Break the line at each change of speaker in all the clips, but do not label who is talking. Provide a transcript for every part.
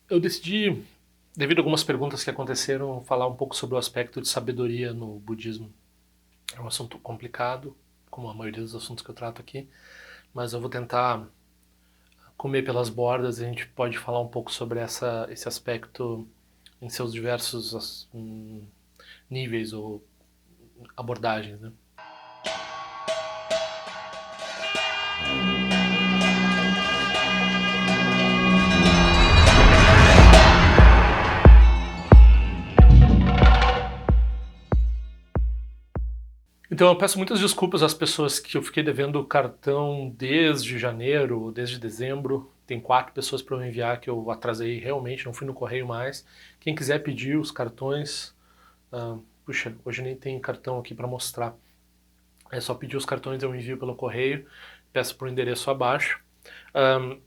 Eu decidi, devido a algumas perguntas que aconteceram, falar um pouco sobre o aspecto de sabedoria no budismo. É um assunto complicado, como a maioria dos assuntos que eu trato aqui, mas eu vou tentar comer pelas bordas e a gente pode falar um pouco sobre esse aspecto em seus diversos níveis ou abordagens, né? Então eu peço muitas desculpas às pessoas que eu fiquei devendo cartão desde janeiro, desde dezembro. Tem 4 pessoas para eu enviar que eu atrasei realmente, não fui no correio mais. Quem quiser pedir os cartões, ah, puxa, hoje nem tem cartão aqui para mostrar. É só pedir os cartões, eu envio pelo correio, peço por endereço abaixo. Ah,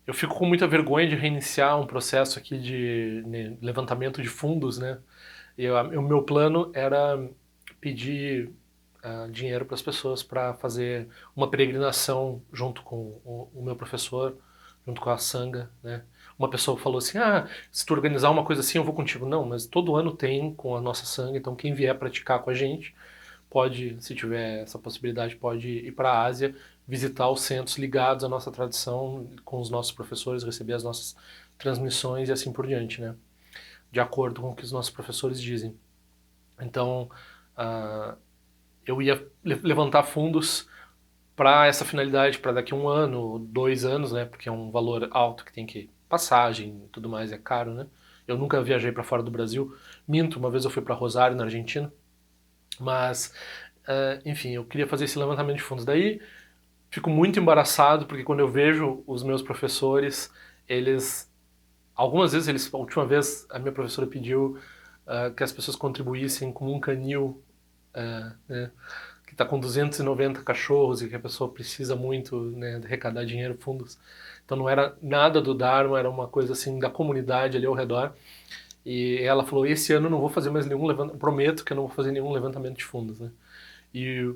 eu fico com muita vergonha de reiniciar um processo aqui de né, levantamento de fundos, né? O meu plano era pedir dinheiro para as pessoas para fazer uma peregrinação junto com o meu professor, junto com a Sangha, né? Uma pessoa falou assim, se tu organizar uma coisa assim eu vou contigo. Não, mas todo ano tem com a nossa Sangha, então quem vier praticar com a gente pode, se tiver essa possibilidade, pode ir para a Ásia, visitar os centros ligados à nossa tradição, com os nossos professores, receber as nossas transmissões e assim por diante, né? De acordo com o que os nossos professores dizem. Então, uh, eu ia levantar fundos para essa finalidade, para daqui a 1 ano, 2 anos, né? Porque é um valor alto que tem que passagem e tudo mais, é caro, né? Eu nunca viajei para fora do Brasil. Minto, uma vez eu fui para Rosário, na Argentina. Mas, enfim, eu queria fazer esse levantamento de fundos. Daí, fico muito embaraçado, porque quando eu vejo os meus professores, eles... Algumas vezes, a última vez, a minha professora pediu que as pessoas contribuíssem com um canil, né, que está com 290 cachorros e que a pessoa precisa muito, né, de arrecadar dinheiro, fundos. Então não era nada do Dharma, era uma coisa assim da comunidade ali ao redor. E ela falou, esse ano eu não vou fazer mais nenhum levantamento, prometo que eu não vou fazer nenhum levantamento de fundos, né? E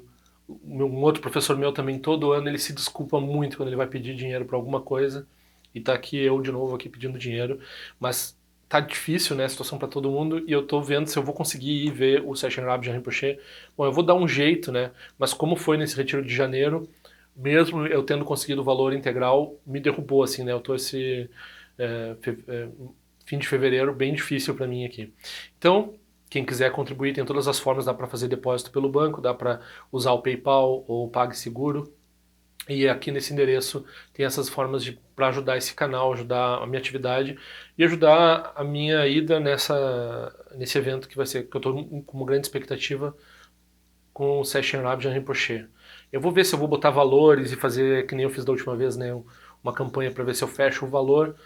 um outro professor meu também, todo ano, ele se desculpa muito quando ele vai pedir dinheiro para alguma coisa. E tá aqui eu de novo aqui pedindo dinheiro. Mas tá difícil, né, a situação para todo mundo. E eu tô vendo se eu vou conseguir ir ver o Session Rabbi Rinpoche. Bom, eu vou dar um jeito, né? Mas como foi nesse retiro de janeiro, mesmo eu tendo conseguido o valor integral, me derrubou, assim, né? Eu tô esse é, fim de fevereiro bem difícil para mim aqui. Então, quem quiser contribuir, tem todas as formas, dá para fazer depósito pelo banco, dá para usar o PayPal ou o PagSeguro. E aqui nesse endereço tem essas formas para ajudar esse canal, ajudar a minha atividade e ajudar a minha ida nesse evento que vai ser, que eu estou com uma grande expectativa com o Session Lab de Rinpoche. Eu vou ver se eu vou botar valores e fazer, que nem eu fiz da última vez, né, uma campanha para ver se eu fecho o valor.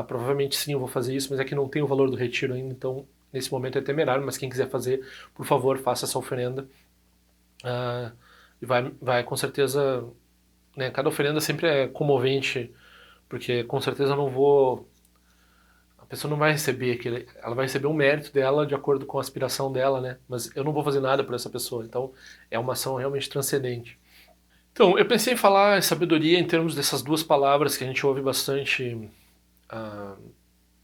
Provavelmente sim eu vou fazer isso, mas é que não tem o valor do retiro ainda, então nesse momento é temerário, mas quem quiser fazer, por favor, faça essa oferenda. E vai com certeza, né, cada oferenda sempre é comovente, porque com certeza eu não vou, a pessoa não vai receber aquele, ela vai receber um mérito dela de acordo com a aspiração dela, né? Mas eu não vou fazer nada por essa pessoa, então é uma ação realmente transcendente. Então, eu pensei em falar em sabedoria em termos dessas duas palavras que a gente ouve bastante. ah,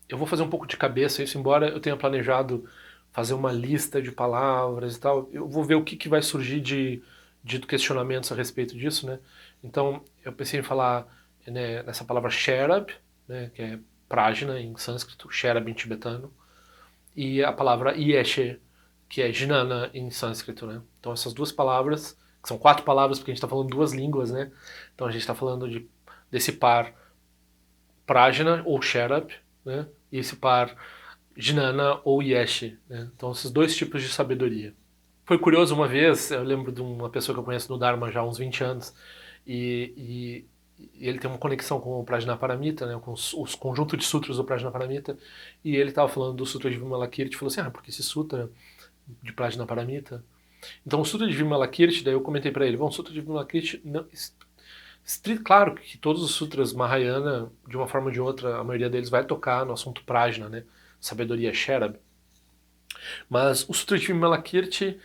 eu vou fazer um pouco de cabeça isso, embora eu tenha planejado fazer uma lista de palavras e tal. Eu vou ver o que vai surgir de questionamentos a respeito disso, né? Então, eu pensei em falar, né, nessa palavra Sherab, né, que é prajna em sânscrito, Sherab em tibetano, e a palavra Yeshe, que é Jnana em sânscrito, né? Então, essas duas palavras, que são 4 palavras porque a gente está falando duas línguas, né? Então, a gente está falando desse par prajna ou Sherab, né? E esse par Jnana ou Yeshe, né? Então, esses dois tipos de sabedoria. Foi curioso uma vez, eu lembro de uma pessoa que eu conheço no Dharma já há uns 20 anos, e, e ele tem uma conexão com o Prajnaparamita, né, com os conjuntos de sutras do Prajnaparamita, e ele estava falando do Sutra de Vimalakirti, falou assim, porque esse sutra de Prajnaparamita... Então, o Sutra de Vimalakirti, daí eu comentei para ele, bom, o Sutra de Vimalakirti, não, claro que todos os sutras Mahayana, de uma forma ou de outra, a maioria deles vai tocar no assunto Prajna, né, sabedoria Sherab, mas o Sutra de Vimalakirti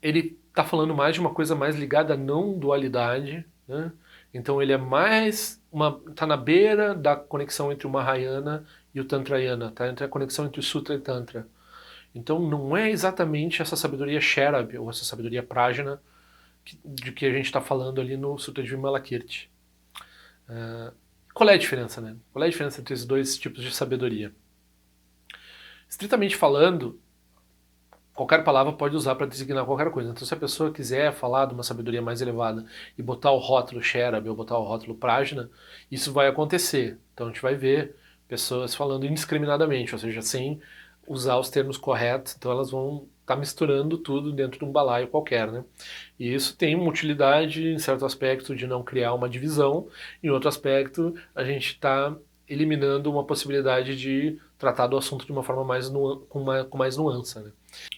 ele está falando mais de uma coisa mais ligada à não dualidade, né? Então ele é mais tá na beira da conexão entre o Mahayana e o Tantrayana, tá entre a conexão entre o Sutra e o Tantra. Então não é exatamente essa sabedoria Sherab, ou essa sabedoria Prajna, de que a gente está falando ali no Sutra de Vimalakirti. Qual é a diferença, né? Qual é a diferença entre esses dois tipos de sabedoria? Estritamente falando, qualquer palavra pode usar para designar qualquer coisa. Então, se a pessoa quiser falar de uma sabedoria mais elevada e botar o rótulo Sherab ou botar o rótulo Prajna, isso vai acontecer. Então, a gente vai ver pessoas falando indiscriminadamente, ou seja, sem usar os termos corretos. Então, elas vão estar misturando tudo dentro de um balaio qualquer, né? E isso tem uma utilidade, em certo aspecto, de não criar uma divisão. Em outro aspecto, a gente está eliminando uma possibilidade de tratar do assunto de uma forma mais com mais nuance, né?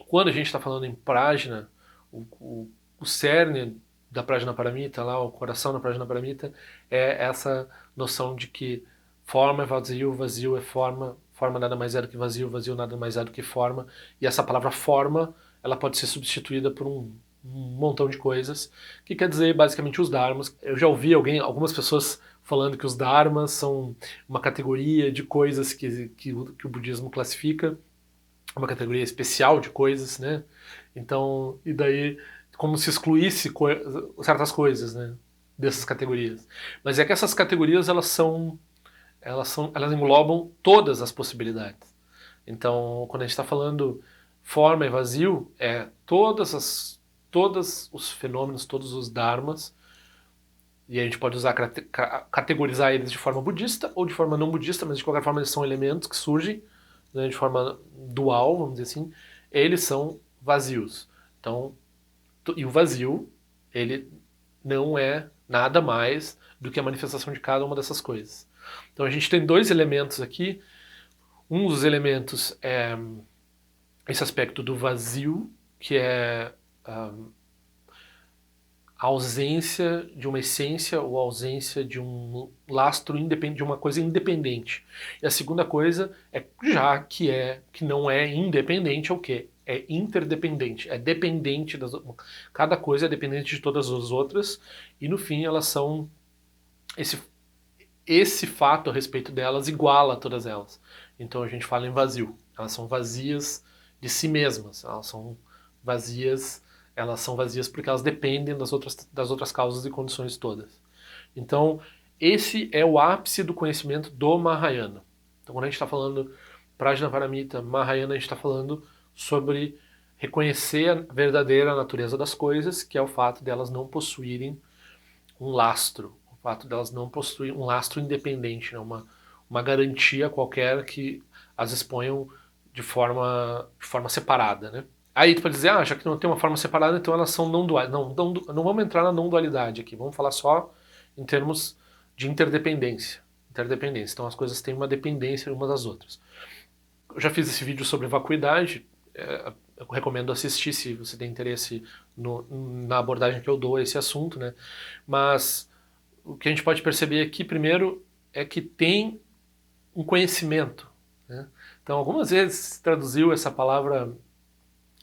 Quando a gente está falando em Prajna, o cerne da Prajna Paramita, lá, o coração da Prajna Paramita, é essa noção de que forma é vazio, vazio é forma, forma nada mais é do que vazio, vazio nada mais é do que forma, e essa palavra forma, ela pode ser substituída por um montão de coisas, que quer dizer basicamente os dharmas. Eu já ouvi algumas pessoas falando que os dharmas são uma categoria de coisas que o budismo classifica, uma categoria especial de coisas, né? Então, e daí como se excluísse certas coisas, né, dessas categorias. Mas é que essas categorias elas englobam todas as possibilidades. Então, quando a gente está falando forma e vazio, é todos os fenômenos, todos os dharmas, e a gente pode usar categorizar eles de forma budista ou de forma não budista, mas de qualquer forma eles são elementos que surgem, né, de forma dual, vamos dizer assim, eles são vazios. Então, e o vazio, ele não é nada mais do que a manifestação de cada uma dessas coisas. Então a gente tem dois elementos aqui. Um dos elementos é esse aspecto do vazio, que é a ausência de uma essência ou a ausência de um lastro independente, de uma coisa independente. E a segunda coisa é já que não é independente, é o quê? É interdependente, é dependente cada coisa é dependente de todas as outras e no fim elas são esse fato a respeito delas iguala todas elas. Então a gente fala em vazio. Elas são vazias de si mesmas, elas são vazias porque elas dependem das outras causas e condições todas. Então, esse é o ápice do conhecimento do Mahayana. Então, quando a gente está falando Prajnaparamita, Mahayana, a gente está falando sobre reconhecer a verdadeira natureza das coisas, que é o fato de elas não possuírem um lastro, o fato de elas não possuírem um lastro independente, né? Uma garantia qualquer que as exponham de forma separada, né? Aí tu pode dizer, já que não tem uma forma separada, então elas são não duais. Não vamos entrar na não dualidade aqui, vamos falar só em termos de interdependência. Então as coisas têm uma dependência umas das outras. Eu já fiz esse vídeo sobre vacuidade, eu recomendo assistir se você tem interesse na abordagem que eu dou a esse assunto, né? Mas o que a gente pode perceber aqui, primeiro, é que tem um conhecimento, né? Então algumas vezes se traduziu essa palavra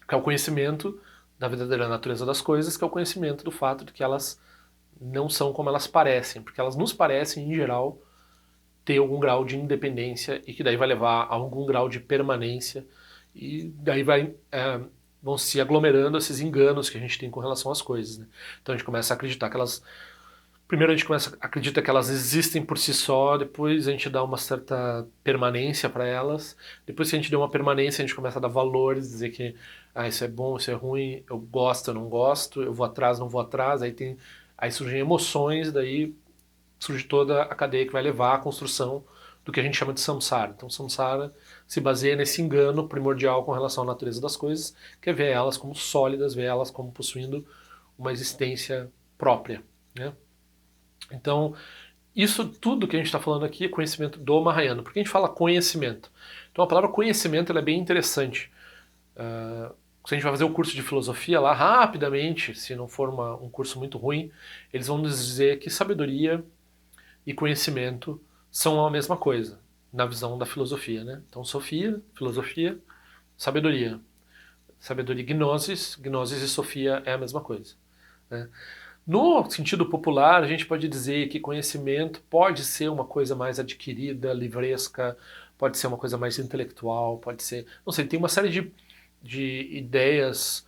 que é o conhecimento da verdadeira natureza das coisas, que é o conhecimento do fato de que elas não são como elas parecem, porque elas nos parecem, em geral, ter algum grau de independência e que daí vai levar a algum grau de permanência e daí vão se aglomerando esses enganos que a gente tem com relação às coisas, né? Então a gente começa a acreditar que elas... Primeiro a gente acredita que elas existem por si só, depois a gente dá uma certa permanência para elas, depois que a gente deu uma permanência a gente começa a dar valores, dizer que isso é bom, isso é ruim, eu gosto, eu não gosto, eu vou atrás, não vou atrás, aí surgem emoções, daí surge toda a cadeia que vai levar à construção do que a gente chama de samsara. Então samsara se baseia nesse engano primordial com relação à natureza das coisas, que é ver elas como sólidas, ver elas como possuindo uma existência própria, né? Então, isso tudo que a gente está falando aqui é conhecimento do Mahayana. Por que a gente fala conhecimento? Então a palavra conhecimento ela é bem interessante. Se a gente vai fazer o curso de filosofia lá, rapidamente, se não for um curso muito ruim, eles vão nos dizer que sabedoria e conhecimento são a mesma coisa, na visão da filosofia, né? Então sofia, filosofia, sabedoria. Sabedoria, gnosis e sofia é a mesma coisa, né? No sentido popular, a gente pode dizer que conhecimento pode ser uma coisa mais adquirida, livresca, pode ser uma coisa mais intelectual, pode ser... Não sei, tem uma série de ideias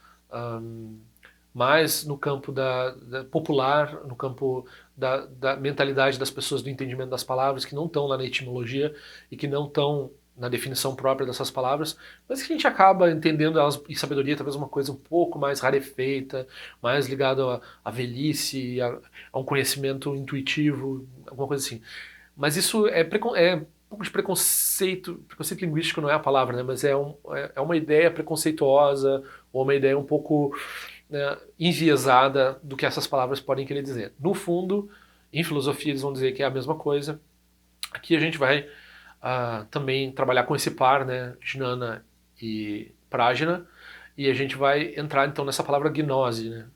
mais no campo da popular, no campo da mentalidade das pessoas, do entendimento das palavras, que não estão lá na etimologia e que não estão na definição própria dessas palavras, mas que a gente acaba entendendo elas, e sabedoria talvez uma coisa um pouco mais rarefeita, mais ligada à velhice, a um conhecimento intuitivo, alguma coisa assim. Mas isso é um pouco de preconceito linguístico não é a palavra, né, mas é uma ideia preconceituosa, ou uma ideia um pouco, né, enviesada do que essas palavras podem querer dizer. No fundo, em filosofia eles vão dizer que é a mesma coisa. Aqui a gente vai também trabalhar com esse par, né, Jnana e Prajna, e a gente vai entrar então nessa palavra gnose, né?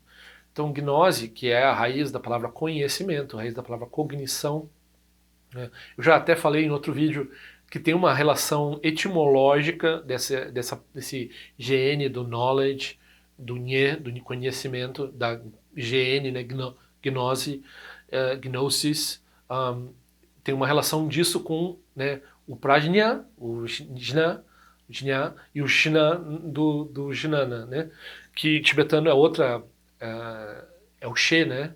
Então gnose, que é a raiz da palavra conhecimento, a raiz da palavra cognição, né? Eu já até falei em outro vídeo que tem uma relação etimológica desse GN do knowledge, do Nye, do conhecimento, da GN, né, gnose, gnosis, tem uma relação disso com, né, o prajna, o jna e o shna do jnana, né, que tibetano é outra, é o she, né,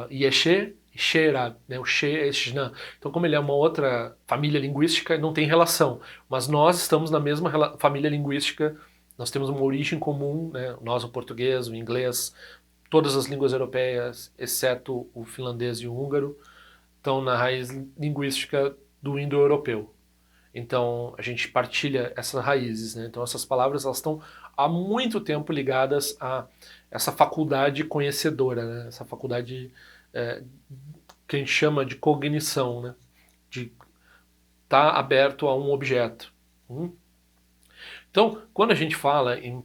e é she, Shera, né? O She é Shna. Então, como ele é uma outra família linguística, não tem relação. Mas nós estamos na mesma família linguística, nós temos uma origem comum, né? Nós, o português, o inglês, todas as línguas europeias, exceto o finlandês e o húngaro, estão na raiz linguística do indo-europeu. Então, a gente partilha essas raízes, né? Então, essas palavras elas estão há muito tempo ligadas a essa faculdade conhecedora, né? Essa faculdade que a gente chama de cognição, né? De estar aberto a um objeto. Então, quando a gente fala em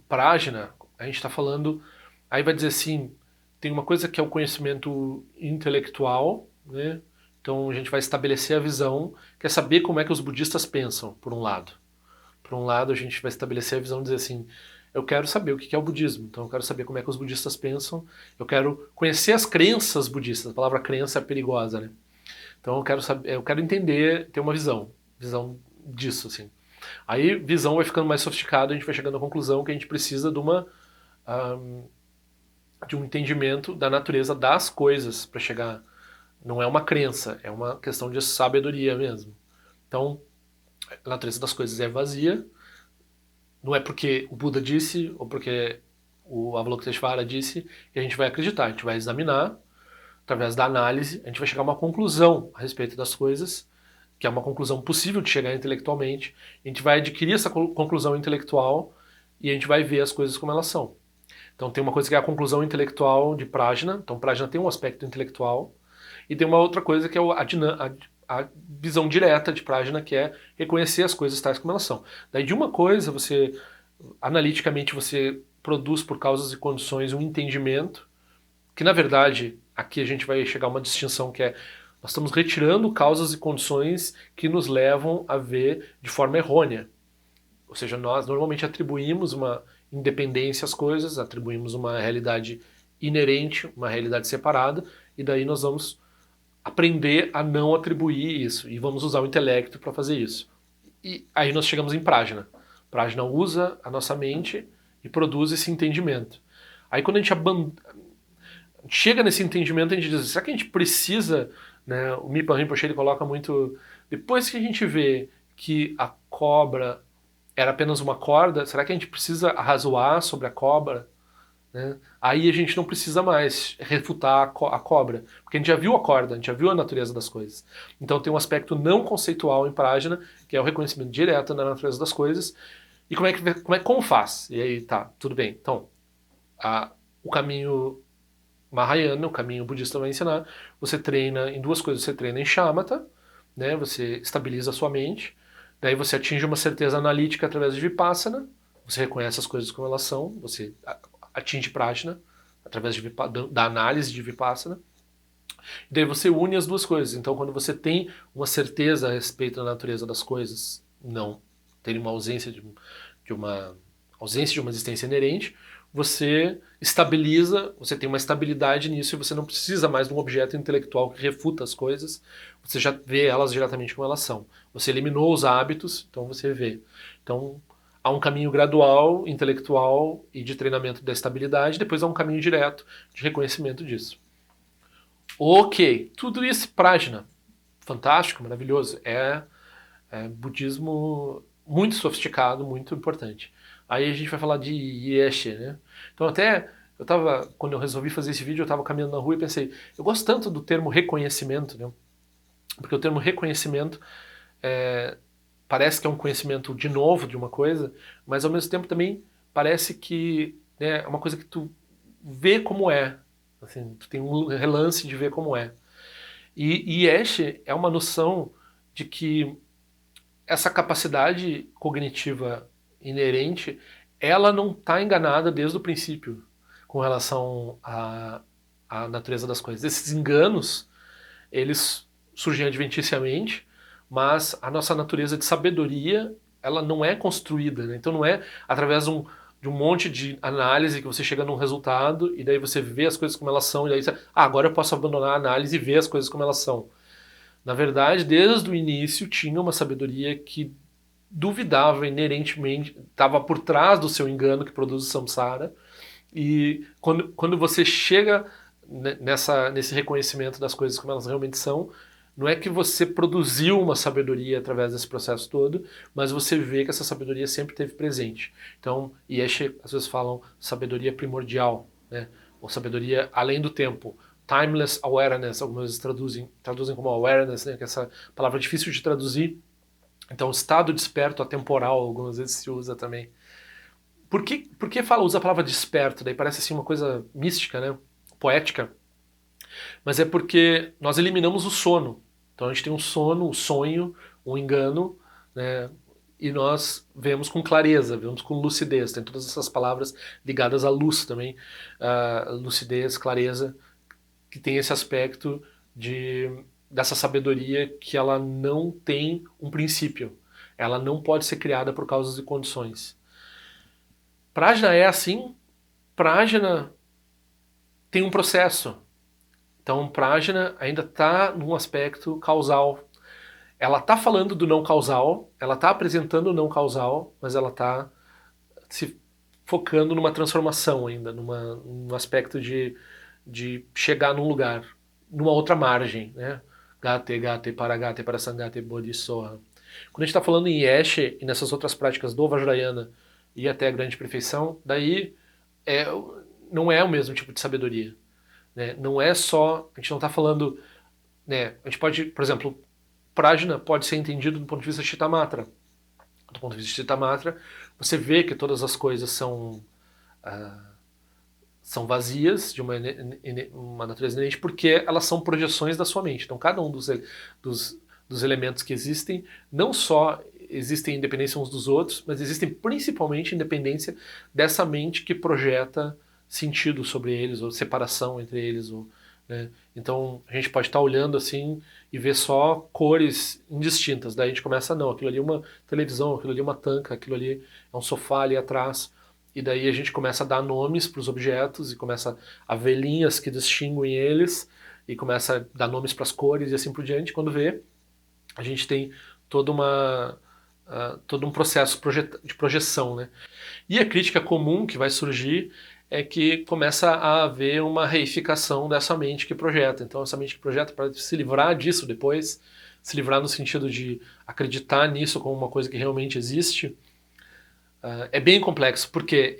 prajna, a gente está falando, aí vai dizer assim, tem uma coisa que é o conhecimento intelectual, né? Então a gente vai estabelecer a visão, que é saber como é que os budistas pensam, por um lado. Por um lado, a gente vai estabelecer a visão de dizer assim, eu quero saber o que é o budismo, então eu quero saber como é que os budistas pensam, eu quero conhecer as crenças budistas, a palavra crença é perigosa, né? Então eu quero entender, ter uma visão disso, assim. Aí visão vai ficando mais sofisticada, a gente vai chegando à conclusão que a gente precisa de um entendimento da natureza das coisas para chegar. Não é uma crença, é uma questão de sabedoria mesmo. Então, a natureza das coisas é vazia, não é porque o Buda disse ou porque o Avalokiteshvara disse que a gente vai acreditar, a gente vai examinar, através da análise, a gente vai chegar a uma conclusão a respeito das coisas, que é uma conclusão possível de chegar intelectualmente, a gente vai adquirir essa conclusão intelectual e a gente vai ver as coisas como elas são. Então tem uma coisa que é a conclusão intelectual de Prajna, então Prajna tem um aspecto intelectual, e tem uma outra coisa que é a visão direta de Prajna, que é reconhecer as coisas tais como elas são. Daí de uma coisa, analiticamente, você produz por causas e condições um entendimento, que na verdade, aqui a gente vai chegar a uma distinção que é, nós estamos retirando causas e condições que nos levam a ver de forma errônea. Ou seja, nós normalmente atribuímos uma independência às coisas, atribuímos uma realidade inerente, uma realidade separada, e daí nós vamos aprender a não atribuir isso, e vamos usar o intelecto para fazer isso. E aí nós chegamos em Prajna. Prajna usa a nossa mente e produz esse entendimento. Aí quando a gente chega nesse entendimento, a gente diz, será que a gente precisa, né, o Mipa Rinpoche ele coloca muito, depois que a gente vê que a cobra era apenas uma corda, será que a gente precisa arrazoar sobre a cobra? Né? Aí a gente não precisa mais refutar a cobra, porque a gente já viu a corda, a gente já viu a natureza das coisas. Então tem um aspecto não conceitual em Prajna, que é o reconhecimento direto da natureza das coisas, e como faz? E aí tá, tudo bem. Então, o caminho Mahayana, o caminho budista vai ensinar, você treina em duas coisas, você treina em shamatha, né, você estabiliza a sua mente, daí você atinge uma certeza analítica através de vipassana, você reconhece as coisas como elas são, você atinge prajna através da análise de vipassana, e daí você une as duas coisas. Então quando você tem uma certeza a respeito da natureza das coisas, não tem uma ausência de uma existência inerente, você estabiliza, você tem uma estabilidade nisso e você não precisa mais de um objeto intelectual que refuta as coisas, você já vê elas diretamente como elas são. Você eliminou os hábitos, então você vê. Então há um caminho gradual, intelectual e de treinamento da estabilidade, depois há um caminho direto de reconhecimento disso. Ok, tudo isso prajna, fantástico, maravilhoso, é budismo muito sofisticado, muito importante. Aí a gente vai falar de Yeshe, né? Então até quando eu resolvi fazer esse vídeo, eu estava caminhando na rua e pensei, eu gosto tanto do termo reconhecimento, né? Porque o termo reconhecimento parece que é um conhecimento de novo de uma coisa, mas ao mesmo tempo também parece que, né, é uma coisa que tu vê como é, assim, tu tem um relance de ver como é. E Yeshe é uma noção de que essa capacidade cognitiva inerente, ela não está enganada desde o princípio com relação à natureza das coisas. Esses enganos, eles surgem adventiciamente, mas a nossa natureza de sabedoria, ela não é construída, né? Então não é através de um monte de análise que você chega num resultado e daí você vê as coisas como elas são e daí você, agora eu posso abandonar a análise e ver as coisas como elas são. Na verdade, desde o início tinha uma sabedoria que duvidava inerentemente, estava por trás do seu engano que produz o samsara. E quando você chega nesse reconhecimento das coisas como elas realmente são, não é que você produziu uma sabedoria através desse processo todo, mas você vê que essa sabedoria sempre esteve presente. Então, Yeshe, às vezes falam sabedoria primordial, né? Ou sabedoria além do tempo. Timeless awareness, algumas vezes traduzem como awareness, né? Que é essa palavra difícil de traduzir. Então, estado desperto atemporal, algumas vezes se usa também. Por que usa a palavra desperto? Daí parece assim uma coisa mística, né? Poética. Mas é porque nós eliminamos o sono. Então a gente tem um sono, um sonho, um engano, né? E nós vemos com clareza, vemos com lucidez. Tem todas essas palavras ligadas à luz também. Lucidez, clareza, que tem esse aspecto dessa sabedoria que ela não tem um princípio. Ela não pode ser criada por causas e condições. Prajna é assim. Prajna tem um processo. Então, Prajna ainda está num aspecto causal. Ela está falando do não causal, ela está apresentando o não causal, mas ela está se focando numa transformação ainda, num aspecto de chegar num lugar, numa outra margem, né? Gate, gate, paragate, parasangate, bodhisoha. Quando a gente está falando em Yeshe e nessas outras práticas do Vajrayana e até a grande perfeição, daí é, não é o mesmo tipo de sabedoria. Né? Não é só, a gente não está falando, né? A gente pode, por exemplo, Prajna pode ser entendido do ponto de vista de Chittamatra. Do ponto de vista de Chittamatra, você vê que todas as coisas são vazias, de uma natureza inerente, porque elas são projeções da sua mente. Então, cada um dos elementos que existem, não só existem independência uns dos outros, mas existem principalmente independência dessa mente que projeta sentido sobre eles, ou separação entre eles. Né? Então, a gente pode estar olhando assim e ver só cores indistintas. Daí a gente começa, não, aquilo ali é uma televisão, aquilo ali é uma tanca, aquilo ali é um sofá ali atrás. E daí a gente começa a dar nomes para os objetos e começa a ver linhas que distinguem eles e começa a dar nomes para as cores e assim por diante. Quando vê, a gente tem todo um processo de projeção. Né? E a crítica comum que vai surgir é que começa a haver uma reificação dessa mente que projeta. Então essa mente que projeta, para se livrar disso depois, se livrar no sentido de acreditar nisso como uma coisa que realmente existe, é bem complexo, porque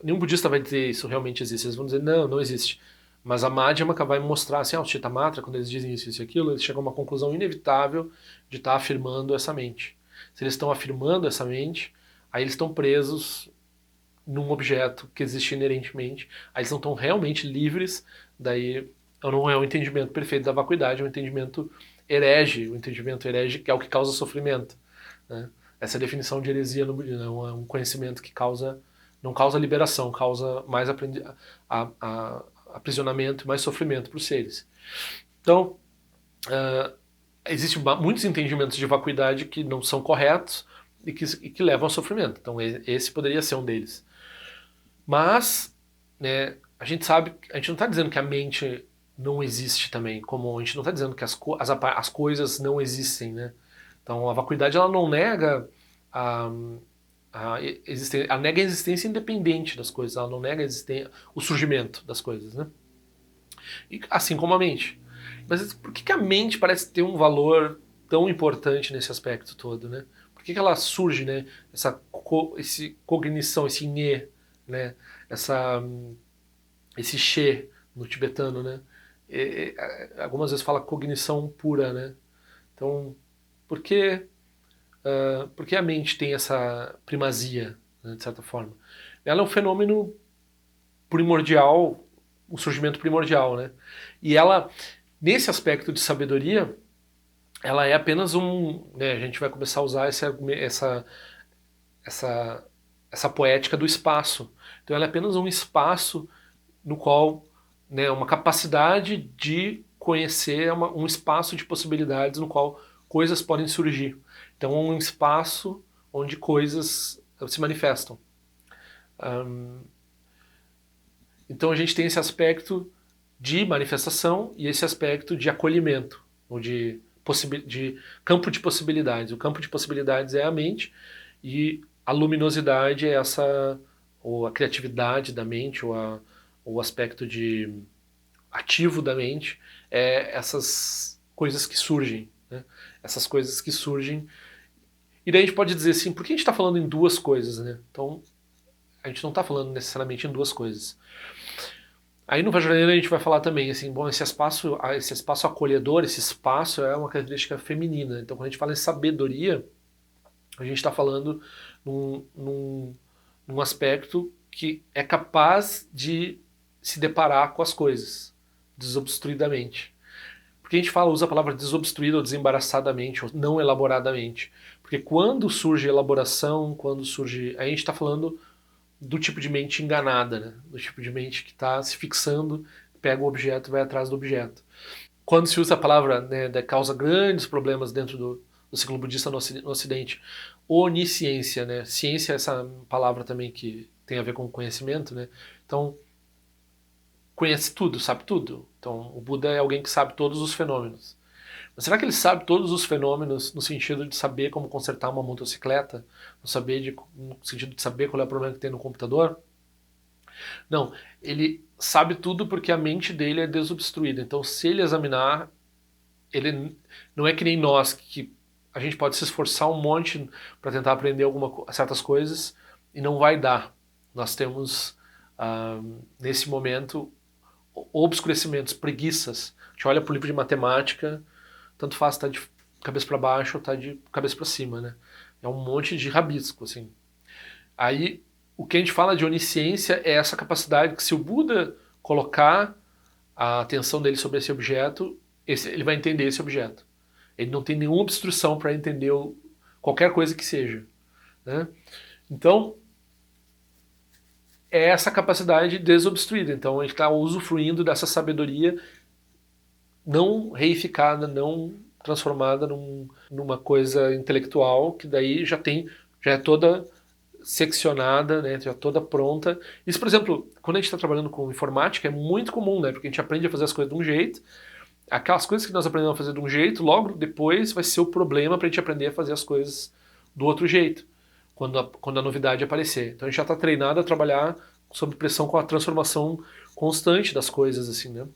nenhum budista vai dizer isso realmente existe, eles vão dizer não, não existe. Mas a Madhyamaka vai mostrar assim, o Chittamatra, quando eles dizem isso e aquilo, eles chegam a uma conclusão inevitável de estar afirmando essa mente. Se eles estão afirmando essa mente, aí eles estão presos num objeto que existe inerentemente, aí eles não estão realmente livres, daí não é um entendimento perfeito da vacuidade, é um entendimento herege, o entendimento herege que é o que causa sofrimento. Né? Essa é a definição de heresia no budismo, é um conhecimento que não causa liberação, causa mais aprisionamento, mais sofrimento para os seres. Então, existem muitos entendimentos de vacuidade que não são corretos e que levam ao sofrimento. Então, esse poderia ser um deles. Mas né, a gente sabe, a gente não está dizendo que a mente não existe também, como a gente não está dizendo que as coisas não existem, né? Então a vacuidade ela não nega a, ela nega a existência independente das coisas, ela não nega o surgimento das coisas, né? E, assim como a mente. Mas por que a mente parece ter um valor tão importante nesse aspecto todo, né? Por que ela surge, né? Esse cognição, esse nhe, né? Essa, esse she no tibetano, né? Algumas vezes fala cognição pura, né? Então, por que, por que a mente tem essa primazia, né, de certa forma? Ela é um fenômeno primordial, um surgimento primordial, né? E ela, nesse aspecto de sabedoria, ela é apenas né, a gente vai começar a usar essa, essa poética do espaço. Então ela é apenas um espaço no qual, né, uma capacidade de conhecer, um espaço de possibilidades no qual coisas podem surgir. Então é um espaço onde coisas se manifestam. Então a gente tem esse aspecto de manifestação e esse aspecto de acolhimento, ou de campo de possibilidades. O campo de possibilidades é a mente e a luminosidade é ou a criatividade da mente, o aspecto ativo da mente, é essas coisas que surgem. Né? Essas coisas que surgem. E daí a gente pode dizer assim, por que a gente está falando em duas coisas? Né? Então, a gente não está falando necessariamente em duas coisas. Aí no Vajrayana a gente vai falar também, assim, bom, esse espaço acolhedor, esse espaço é uma característica feminina. Então quando a gente fala em sabedoria, a gente está falando num aspecto que é capaz de se deparar com as coisas, desobstruidamente. Porque a gente usa a palavra desobstruída ou desembaraçadamente, ou não elaboradamente. Porque quando surge elaboração, quando surge... Aí a gente está falando do tipo de mente enganada, né? Do tipo de mente que está se fixando, pega o objeto e vai atrás do objeto. Quando se usa a palavra, né, causa grandes problemas dentro do ciclo budista no Ocidente, onisciência, né? Ciência é essa palavra também que tem a ver com conhecimento, né? Então, conhece tudo, sabe tudo. Então, o Buda é alguém que sabe todos os fenômenos. Mas será que ele sabe todos os fenômenos no sentido de saber como consertar uma motocicleta? No sentido de saber qual é o problema que tem no computador? Não, ele sabe tudo porque a mente dele é desobstruída. Então, se ele examinar, ele não é que nem nós, que a gente pode se esforçar um monte para tentar aprender certas coisas e não vai dar. Nós temos, nesse momento, obscurecimentos, preguiças. A gente olha para o livro de matemática, tanto faz estar de cabeça para baixo ou estar de cabeça para cima, né? É um monte de rabisco, assim. Aí, o que a gente fala de onisciência é essa capacidade que se o Buda colocar a atenção dele sobre esse objeto, ele vai entender esse objeto. Ele não tem nenhuma obstrução para entender qualquer coisa que seja. Né? Então, é essa capacidade desobstruída. Então, a gente está usufruindo dessa sabedoria não reificada, não transformada numa coisa intelectual, que daí já é toda seccionada, né, já toda pronta. Isso, por exemplo, quando a gente está trabalhando com informática, é muito comum, né, porque a gente aprende a fazer as coisas de um jeito, aquelas coisas que nós aprendemos a fazer de um jeito, logo depois vai ser o problema para a gente aprender a fazer as coisas do outro jeito, quando a novidade aparecer. Então a gente já está treinado a trabalhar sob pressão com a transformação constante das coisas, assim, né.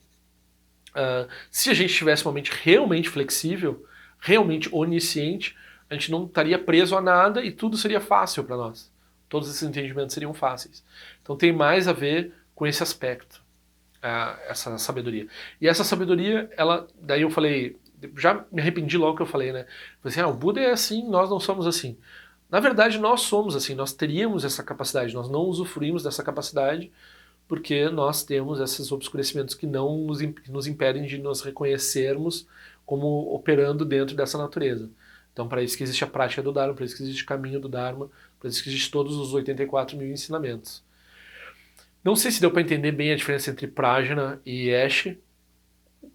Se a gente tivesse uma mente realmente flexível, realmente onisciente, a gente não estaria preso a nada e tudo seria fácil para nós. Todos esses entendimentos seriam fáceis. Então tem mais a ver com esse aspecto, essa sabedoria. E essa sabedoria, daí eu falei, já me arrependi logo que eu falei, né? Falei assim, o Buda é assim, nós não somos assim. Na verdade, nós somos assim, nós teríamos essa capacidade, nós não usufruímos dessa capacidade porque nós temos esses obscurecimentos que não nos impedem de nos reconhecermos como operando dentro dessa natureza. Então, para isso que existe a prática do Dharma, para isso que existe o caminho do Dharma, para isso que existe todos os 84 mil ensinamentos. Não sei se deu para entender bem a diferença entre Prajna e Eshe.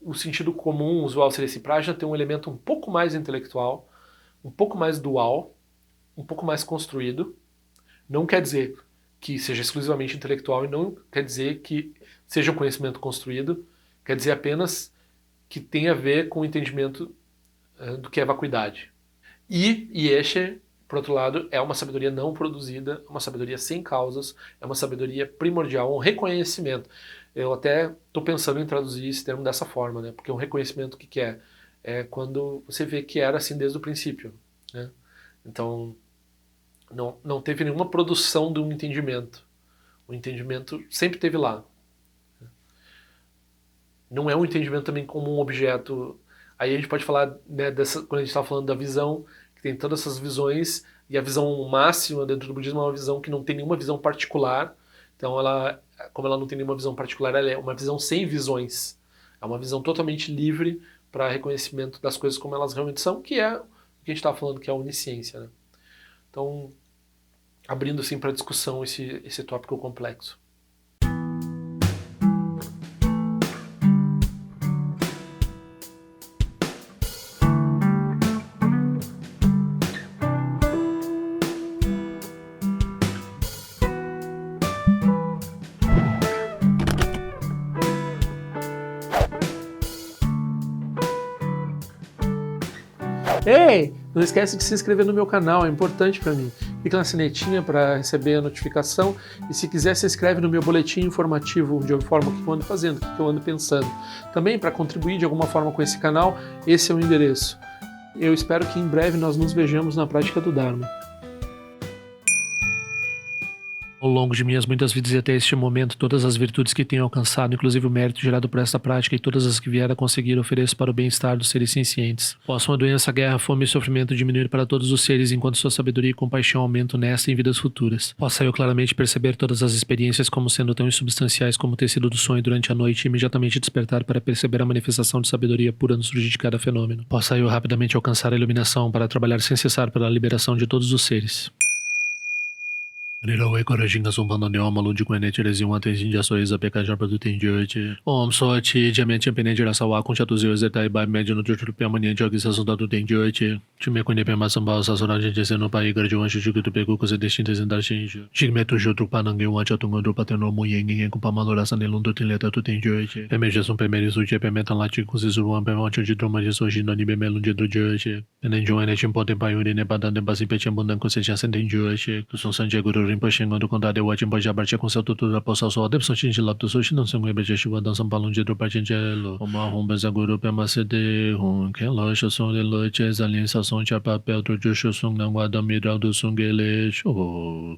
O sentido comum, usual, seria esse Prajna tem um elemento um pouco mais intelectual, um pouco mais dual, um pouco mais construído. Não quer dizer que seja exclusivamente intelectual e não quer dizer que seja um conhecimento construído, quer dizer apenas que tem a ver com o entendimento do que é vacuidade. E Yeshe, por outro lado, é uma sabedoria não produzida, uma sabedoria sem causas, é uma sabedoria primordial, um reconhecimento. Eu até estou pensando em traduzir esse termo dessa forma, né? Porque um reconhecimento, o que é? É quando você vê que era assim desde o princípio, né? Então, não teve nenhuma produção de um entendimento. O entendimento sempre esteve lá. Não é um entendimento também como um objeto. Aí a gente pode falar, né, quando a gente está falando da visão, que tem todas essas visões, e a visão máxima dentro do budismo é uma visão que não tem nenhuma visão particular. Então, como ela não tem nenhuma visão particular, ela é uma visão sem visões. É uma visão totalmente livre para reconhecimento das coisas como elas realmente são, que é o que a gente estava falando, que é a onisciência, né? Então, abrindo assim para discussão esse tópico complexo. Ei, não esquece de se inscrever no meu canal, é importante para mim. Clica na sinetinha para receber a notificação e se quiser se inscreve no meu boletim informativo de forma o que eu ando fazendo, o que eu ando pensando. Também para contribuir de alguma forma com esse canal, esse é o endereço. Eu espero que em breve nós nos vejamos na prática do Dharma. Ao longo de minhas muitas vidas e até este momento, todas as virtudes que tenho alcançado, inclusive o mérito gerado por esta prática e todas as que vier a conseguir, ofereço para o bem-estar dos seres sencientes. Possam a doença, a guerra, a fome e o sofrimento diminuir para todos os seres, enquanto sua sabedoria e compaixão aumentam nesta e em vidas futuras. Possa eu claramente perceber todas as experiências como sendo tão insubstanciais como o tecido do sonho durante a noite e imediatamente despertar para perceber a manifestação de sabedoria pura no surgir de cada fenômeno. Possa eu rapidamente alcançar a iluminação para trabalhar sem cessar pela liberação de todos os seres. Nirawe Korajinga Sumpano Neoma Lundi Quene Tiresi Wante Jinja Soiza Pekajar Produtin Jurti Om Sochi Jamen Champene Jirasawa Kuncha Tuzio Zetai Bai Mediano Jurtu Piamani Jogisa Sundatu Ten Jurti Time Quene Pema Sambao Sasura Jese no Pai Garjuan Shujutu Pegu Kose Destintes Indar Shinju Jigmetu Jutru Panangi Wancha Tungondo Pateno Muyengi Kupamalora Sanelundu Tinleta Tutin Jurti Pemeja Sum Pemeri Suji Pemetan Lati Kuzizuruan Pemancho de Droma de Soji no Nibe Melunde do Jurti Enenjuane Chimpote Payuri Nebadan de Basi Pechambundan Kuseja Senten Jurti Kusun Sanje Guru Rinpoche do condado de Wajin Boja Bartia com seu tutor da poça só deve sentir de lapto sushi não se engebe de chuva dançam balão de dropa de gelo uma rumba zaguru pema cd que loja som de lojas alien sa som de papel do jusho som não guarda midral do sungele show